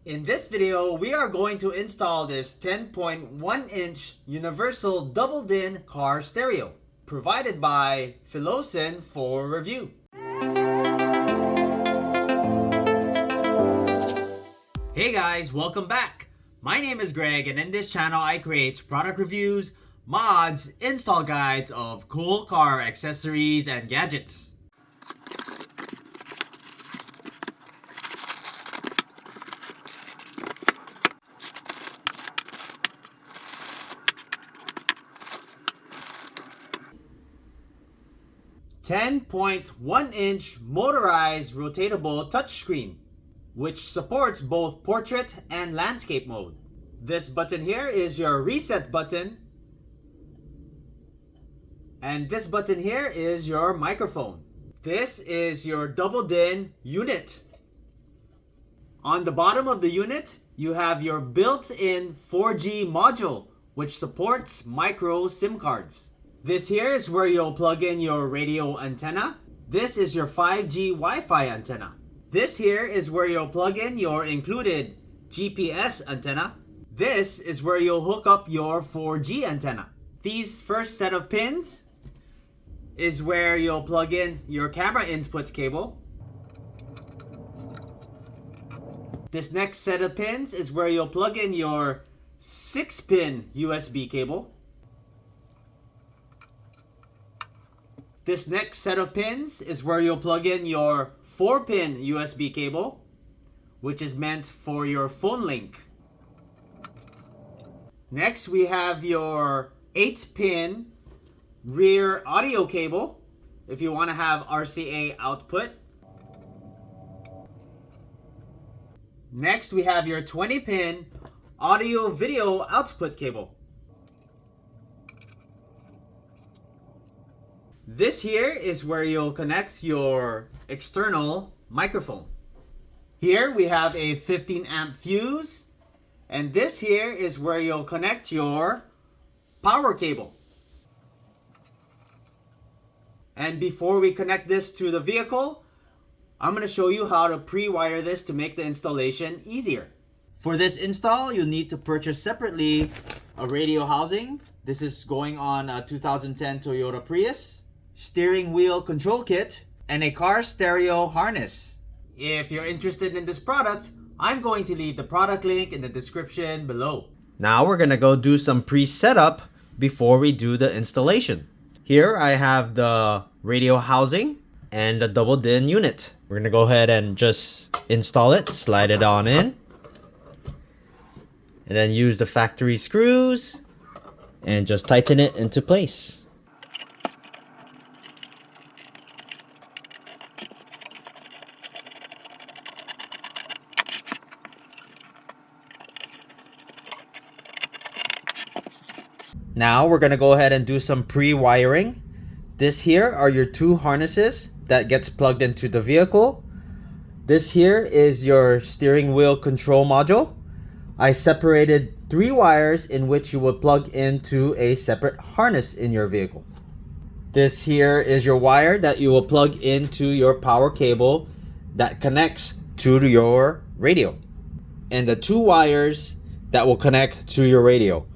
In this video, we are going to install this 10.1-inch universal double-din car stereo provided by Philosin for review. Hey guys, welcome back. My name is Greg, and in this channel I create product reviews, mods, install guides of cool car accessories and gadgets. .1-inch motorized rotatable touchscreen, which supports both portrait and landscape mode. This button here is your reset button, and this button here is your microphone. This is your double din unit. On the bottom of the unit, you have your built-in 4G module, which supports micro SIM cards. This here is where you'll plug in your radio antenna. This is your 5G Wi-Fi antenna. This here is where you'll plug in your included GPS antenna. This is where you'll hook up your 4G antenna. These first set of pins is where you'll plug in your camera input cable. This next set of pins is where you'll plug in your 6-pin USB cable. This next set of pins is where you'll plug in your 4-pin USB cable, which is meant for your phone link. Next, we have your 8-pin rear audio cable if you want to have RCA output. Next, we have your 20-pin audio video output cable. This here is where you'll connect your external microphone. Here we have a 15 amp fuse, and this here is where you'll connect your power cable. And before we connect this to the vehicle, I'm going to show you how to pre-wire this to make the installation easier. For this install, you'll need to purchase separately a radio housing. This is going on a 2010 Toyota Prius, steering wheel control kit, and a car stereo harness. If you're interested in this product, I'm going to leave the product link in the description below. Now we're gonna go do some pre-setup before we do the installation. Here I have the radio housing and the double din unit. We're gonna go ahead and just install it, slide it on in, and then use the factory screws and just tighten it into place. Now we're going to go ahead and do some pre-wiring. This here are your two harnesses that gets plugged into the vehicle. This here is your steering wheel control module. I separated 3 wires in which you would plug into a separate harness in your vehicle. This here is your wire that you will plug into your power cable that connects to your radio, and the 2 wires that will connect to your radio.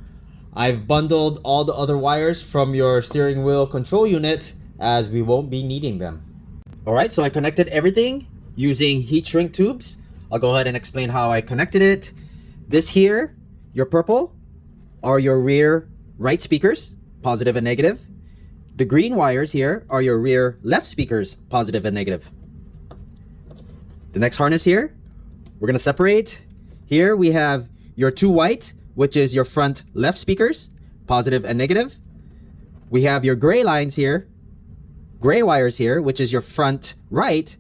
I've bundled all the other wires from your steering wheel control unit as we won't be needing them. Alright, so I connected everything using heat shrink tubes. I'll go ahead and explain how I connected it. This here, your purple, are your rear right speakers, positive and negative. The green wires here are your rear left speakers, positive and negative. The next harness here, we're going to separate. Here we have your 2 white, which is your front left speakers, positive and negative. We have your gray lines here, gray wires here, which is your front right,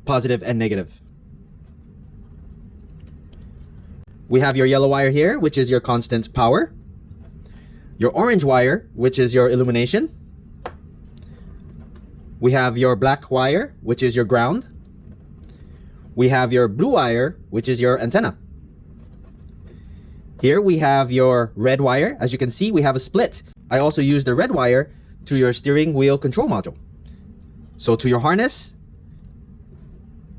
positive and negative. We have your yellow wire here, which is your constant power. Your orange wire, which is your illumination. We have your black wire, which is your ground. We have your blue wire, which is your antenna. Here we have your red wire. As you can see, we have a split. I also used the red wire to your steering wheel control module. So to your harness,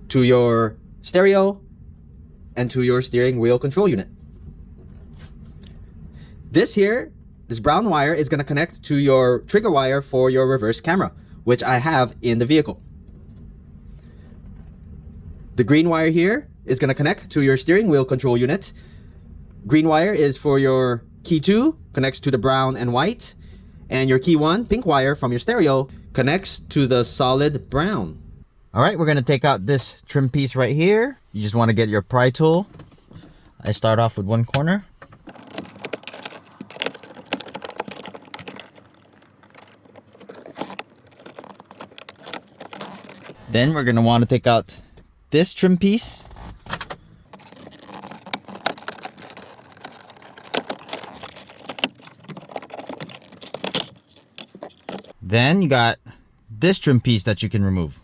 to your stereo, and to your steering wheel control unit. This brown wire is going to connect to your trigger wire for your reverse camera, which I have in the vehicle. The green wire here is going to connect to your steering wheel control unit. Green wire is for your key 2, connects to the brown and white. And your key 1, pink wire from your stereo, connects to the solid brown. Alright, we're going to take out this trim piece right here. You just want to get your pry tool. I start off with one corner. Then we're going to want to take out this trim piece. Then you got this trim piece that you can remove.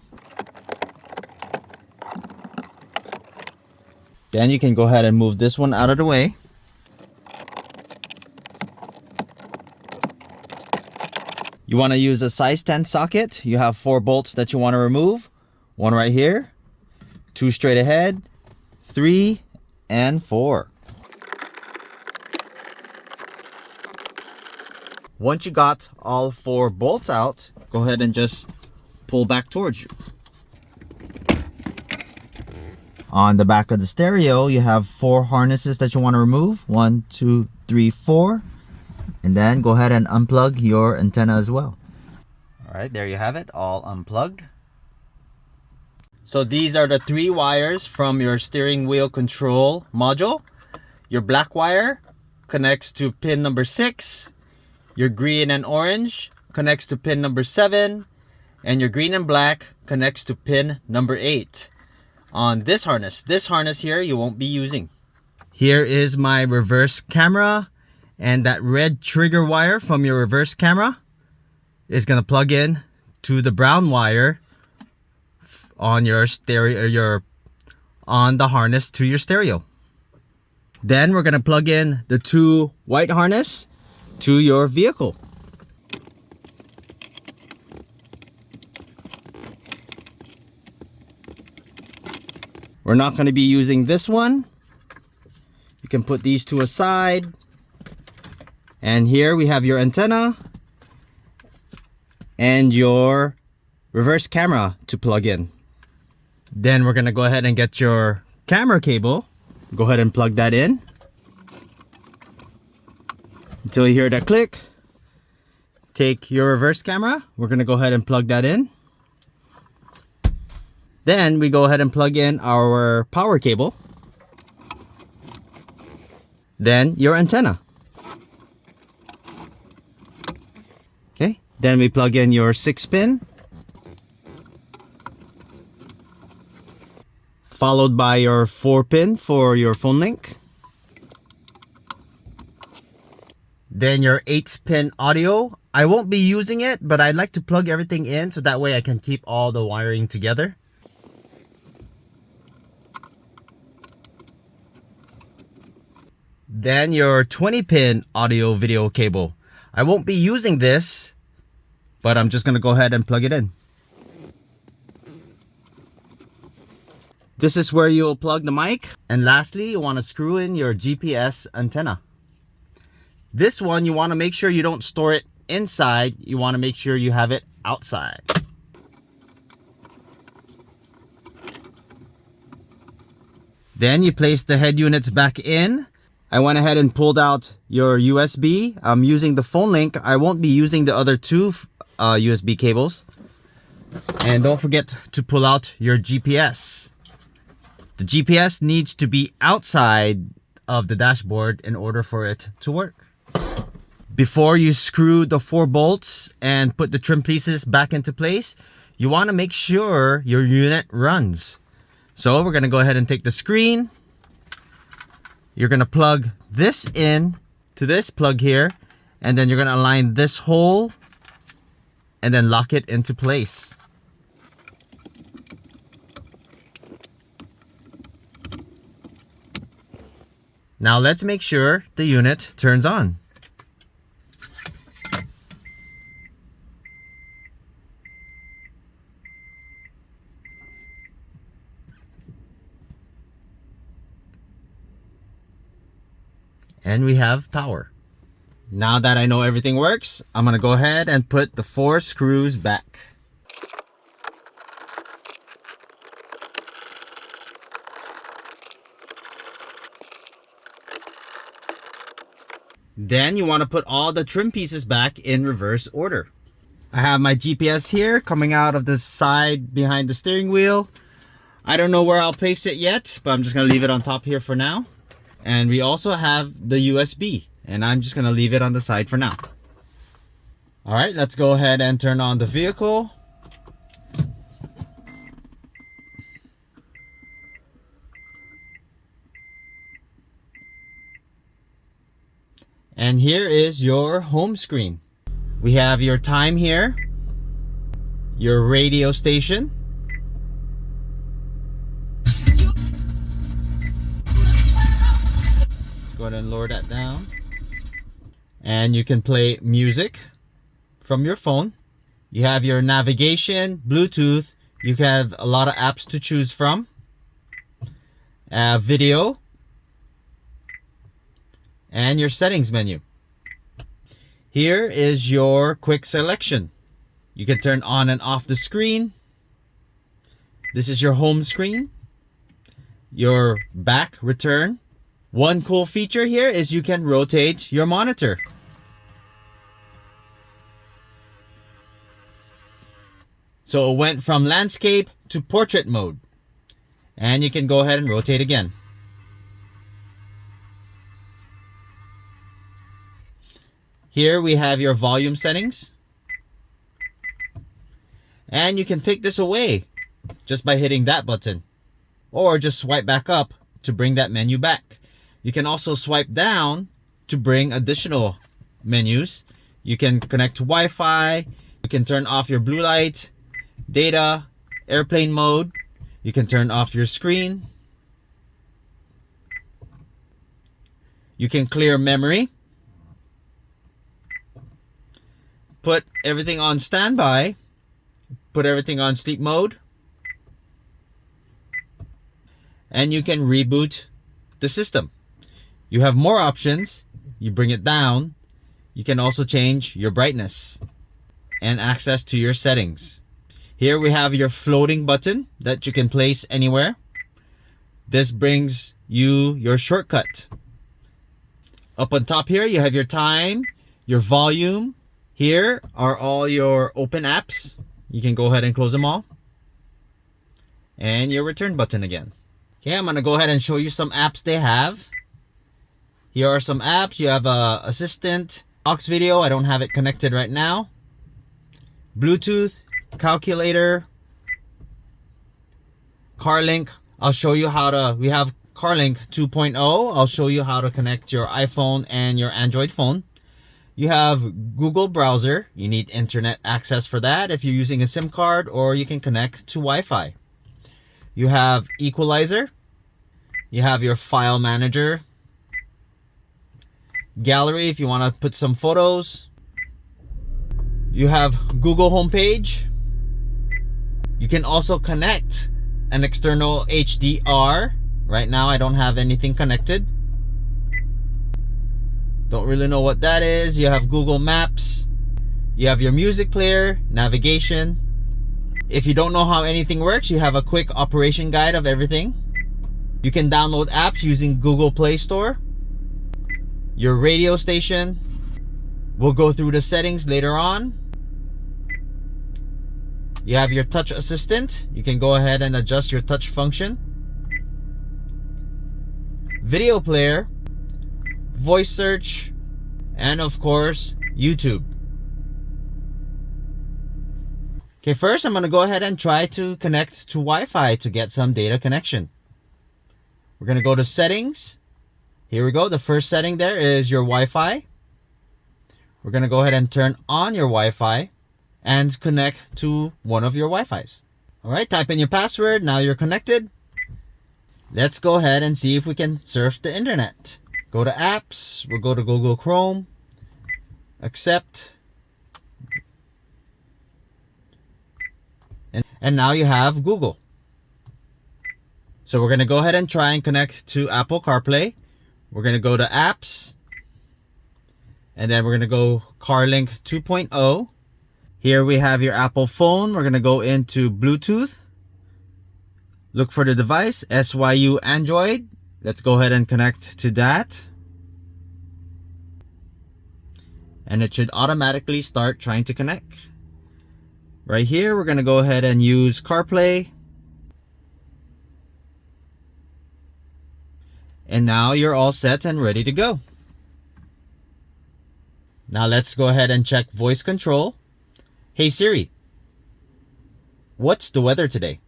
Then you can go ahead and move this one out of the way. You want to use a size 10 socket. You have 4 bolts that you want to remove. One right here, 2 straight ahead, 3, and 4. Once you got all 4 bolts out, go ahead and just pull back towards you. On the back of the stereo, you have 4 harnesses that you want to remove. 1, 2, 3, 4. And then go ahead and unplug your antenna as well. Alright, there you have it, all unplugged. So these are the 3 wires from your steering wheel control module. Your black wire connects to pin number 6. Your green and orange connects to pin number 7. And your green and black connects to pin number 8. On this harness here you won't be using. Here is my reverse camera, and that red trigger wire from your reverse camera is going to plug in to the brown wire on your stereo, on the harness to your stereo. Then we're going to plug in the 2 white harness to your vehicle. We're not going to be using this one. You can put these 2 aside. And here we have your antenna and your reverse camera to plug in. Then we're going to go ahead and get your camera cable. Go ahead and plug that in. Until you hear that click, take your reverse camera. We're going to go ahead and plug that in. Then we go ahead and plug in our power cable. Then your antenna. Okay, then we plug in your 6-pin. Followed by your 4-pin for your phone link. Then your 8-pin audio. I won't be using it, but I like to plug everything in so that way I can keep all the wiring together. Then your 20-pin audio video cable. I won't be using this, but I'm just going to go ahead and plug it in. This is where you'll plug the mic. And lastly, you want to screw in your GPS antenna. This one, you want to make sure you don't store it inside. You want to make sure you have it outside. Then you place the head units back in. I went ahead and pulled out your USB. I'm using the phone link. I won't be using the other 2 USB cables. And don't forget to pull out your GPS. The GPS needs to be outside of the dashboard in order for it to work. Before you screw the 4 bolts and put the trim pieces back into place, you want to make sure your unit runs. So we're going to go ahead and take the screen. You're going to plug this in to this plug here, and then you're going to align this hole and then lock it into place. Now let's make sure the unit turns on. And we have power. Now that I know everything works, I'm gonna go ahead and put the 4 screws back. Then you want to put all the trim pieces back in reverse order. I have my GPS here coming out of the side behind the steering wheel. I don't know where I'll place it yet, but I'm just gonna leave it on top here for now. And we also have the USB, and I'm just gonna leave it on the side for now. All right, let's go ahead and turn on the vehicle. And here is your home screen. We have your time here, your radio station, go ahead and lower that down. And you can play music from your phone. You have your navigation, Bluetooth. You have a lot of apps to choose from. Video. And your settings menu. Here is your quick selection. You can turn on and off the screen. This is your home screen. Your back return. One cool feature here is you can rotate your monitor. So it went from landscape to portrait mode. And you can go ahead and rotate again. Here we have your volume settings. And you can take this away just by hitting that button. Or just swipe back up to bring that menu back. You can also swipe down to bring additional menus. You can connect to Wi-Fi. You can turn off your blue light, data, airplane mode. You can turn off your screen. You can clear memory. Put everything on standby. Put everything on sleep mode. And you can reboot the system. You have more options. You bring it down. You can also change your brightness and access to your settings. Here we have your floating button that you can place anywhere. This brings you your shortcut. Up on top here, you have your time, your volume. Here are all your open apps. You can go ahead and close them all. And your return button again. Okay, I'm gonna go ahead and show you some apps they have. Here are some apps. You have Assistant, aux video. I don't have it connected right now. Bluetooth, calculator, CarLink. I'll show you how to, we have CarLink 2.0. I'll show you how to connect your iPhone and your Android phone. You have Google browser. You need internet access for that if you're using a SIM card, or you can connect to Wi-Fi. You have equalizer. You have your file manager. Gallery if you want to put some photos. You have Google homepage. You can also connect an external HDR. Right now I don't have anything connected. Don't really know what that is. You have Google Maps. You have your music player, navigation. If you don't know how anything works, you have a quick operation guide of everything. You can download apps using Google Play Store. Your radio station. We'll go through the settings later on. You have your touch assistant. You can go ahead and adjust your touch function. Video player. Voice search. And of course, YouTube. Okay, first I'm going to go ahead and try to connect to Wi-Fi to get some data connection. We're going to go to settings. Here we go. The first setting there is your Wi-Fi. We're going to go ahead and turn on your Wi-Fi and connect to one of your Wi-Fis. All right, type in your password. Now you're connected. Let's go ahead and see if we can surf the internet. Go to apps. We'll go to Google Chrome. Accept. And now you have Google. So we're going to go ahead and try and connect to Apple CarPlay. We're going to go to apps. And then we're going to go CarLink 2.0. Here we have your Apple phone. We're going to go into Bluetooth. Look for the device, SYU Android. Let's go ahead and connect to that. And it should automatically start trying to connect. Right here, we're going to go ahead and use CarPlay. And now you're all set and ready to go. Now let's go ahead and check voice control. Hey Siri, what's the weather today?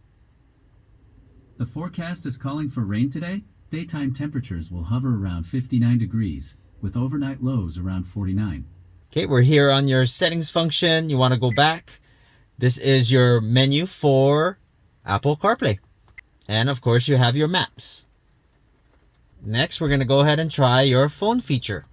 The forecast is calling for rain today. Daytime temperatures will hover around 59 degrees, with overnight lows around 49. Okay, we're here on your settings function. You want to go back. This is your menu for Apple CarPlay. And of course, you have your maps. Next, we're going to go ahead and try your phone feature.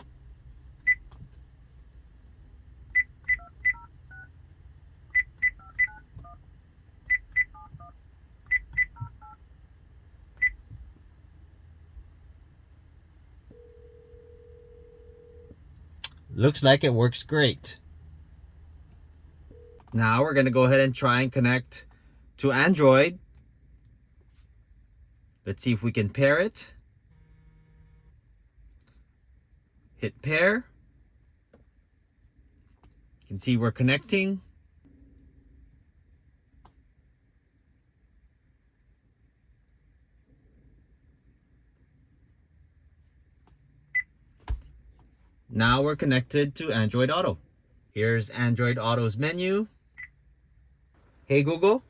Looks like it works great. Now we're going to go ahead and try and connect to Android. Let's see if we can pair it. Hit pair. You can see we're connecting. Now we're connected to Android Auto. Here's Android Auto's menu. Hey Google,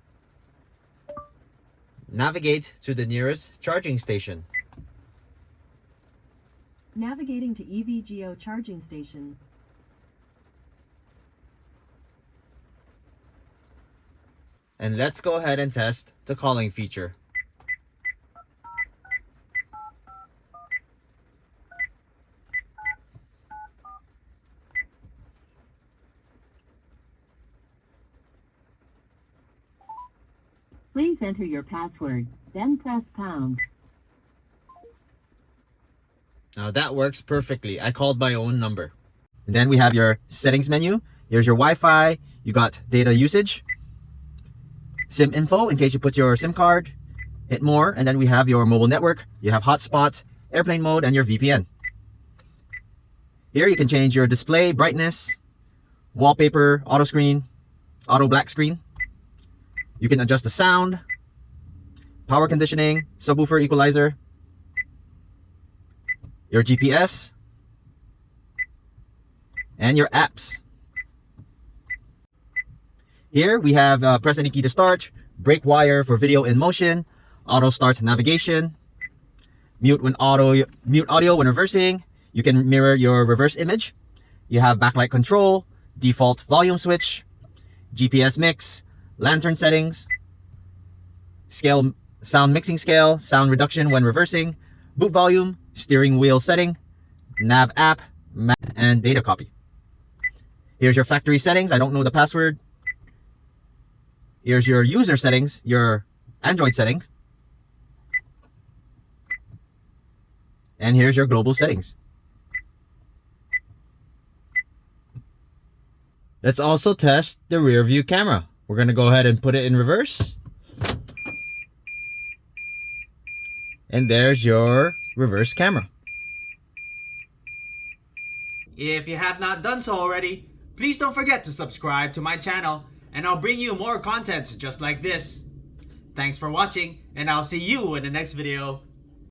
navigate to the nearest charging station. Navigating to EVGO charging station. And let's go ahead and test the calling feature. Please enter your password, then press pound. Now that works perfectly. I called my own number. And then we have your settings menu. Here's your Wi-Fi. You got data usage. SIM info in case you put your SIM card. Hit more, and then we have your mobile network. You have hotspot, airplane mode, and your VPN. Here you can change your display brightness, wallpaper, auto screen, auto black screen. You can adjust the sound, power conditioning, subwoofer equalizer, your GPS, and your apps. Here we have press any key to start, brake wire for video in motion, auto start navigation, mute audio when reversing. You can mirror your reverse image. You have backlight control, default volume switch, GPS mix, lantern settings, scale, sound mixing scale, sound reduction when reversing, boot volume, steering wheel setting, nav app, map, and data copy. Here's your factory settings. I don't know the password. Here's your user settings, your Android setting. And here's your global settings. Let's also test the rear view camera. We're going to go ahead and put it in reverse. And there's your reverse camera. If you have not done so already, please don't forget to subscribe to my channel, and I'll bring you more content just like this. Thanks for watching, and I'll see you in the next video.